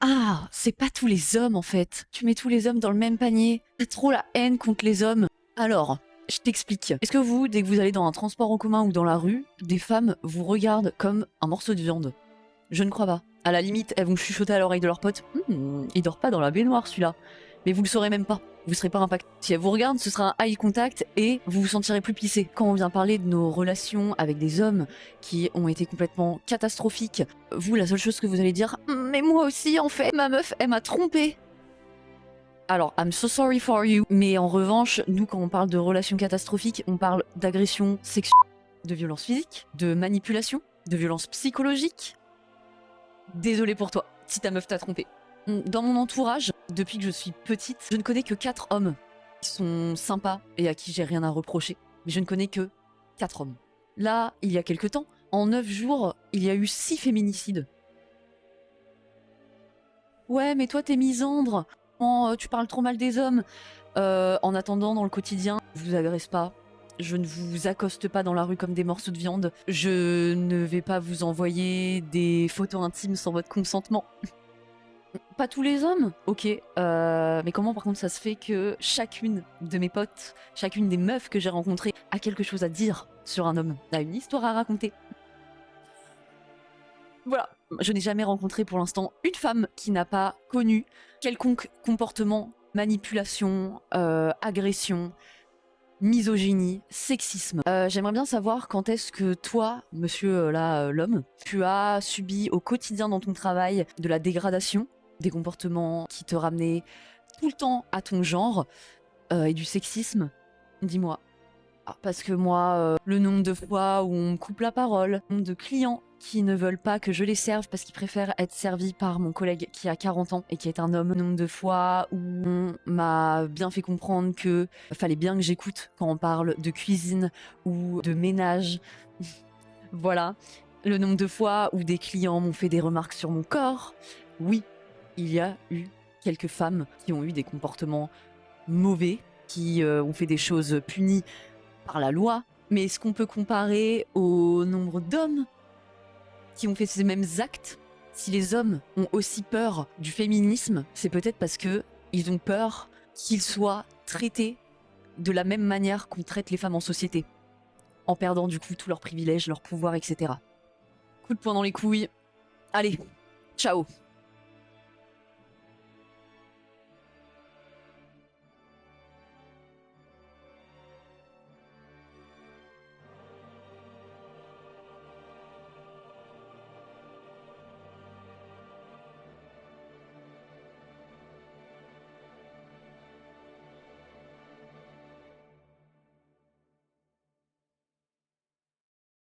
Ah, c'est pas tous les hommes en fait. Tu mets tous les hommes dans le même panier. T'as trop la haine contre les hommes. Alors, je t'explique. Est-ce que vous, dès que vous allez dans un transport en commun ou dans la rue, des femmes vous regardent comme un morceau de viande? Je ne crois pas. À la limite, elles vont chuchoter à l'oreille de leur pote. Il dort pas dans la baignoire celui-là. Mais vous le saurez même pas. Vous serez pas impacté. Si elle vous regarde, ce sera un eye contact et vous vous sentirez plus pissé. Quand on vient parler de nos relations avec des hommes qui ont été complètement catastrophiques, vous, la seule chose que vous allez dire, mais moi aussi, en fait, ma meuf, elle m'a trompé. Alors, I'm so sorry for you. Mais en revanche, nous, quand on parle de relations catastrophiques, on parle d'agression sexuelle, de violence physique, de manipulation, de violence psychologique. Désolé pour toi, si ta meuf t'a trompé. Dans mon entourage, depuis que je suis petite, je ne connais que 4 hommes qui sont sympas et à qui j'ai rien à reprocher. Mais je ne connais que 4 hommes. Là, il y a quelques temps, en 9 jours, il y a eu 6 féminicides. Ouais, mais toi t'es misandre. Oh, tu parles trop mal des hommes. En attendant, dans le quotidien, je vous agresse pas. Je ne vous accoste pas dans la rue comme des morceaux de viande. Je ne vais pas vous envoyer des photos intimes sans votre consentement. Pas tous les hommes, ok. Mais comment par contre ça se fait que chacune de mes potes, chacune des meufs que j'ai rencontrées a quelque chose à dire sur un homme, a une histoire à raconter. Voilà, je n'ai jamais rencontré pour l'instant une femme qui n'a pas connu quelconque comportement, manipulation, agression, misogynie, sexisme. J'aimerais bien savoir quand est-ce que toi, monsieur l'homme, tu as subi au quotidien dans ton travail de la dégradation, des comportements qui te ramenaient tout le temps à ton genre et du sexisme. Dis-moi. Ah, parce que moi, le nombre de fois où on me coupe la parole, le nombre de clients qui ne veulent pas que je les serve parce qu'ils préfèrent être servis par mon collègue qui a 40 ans et qui est un homme, le nombre de fois où on m'a bien fait comprendre que fallait bien que j'écoute quand on parle de cuisine ou de ménage. Voilà. Le nombre de fois où des clients m'ont fait des remarques sur mon corps. Oui, il y a eu quelques femmes qui ont eu des comportements mauvais, qui ont fait des choses punies par la loi, mais est-ce qu'on peut comparer au nombre d'hommes qui ont fait ces mêmes actes? Si les hommes ont aussi peur du féminisme, c'est peut-être parce que ils ont peur qu'ils soient traités de la même manière qu'on traite les femmes en société, en perdant du coup tous leurs privilèges, leurs pouvoirs, etc. Coup de poing dans les couilles. Allez, ciao.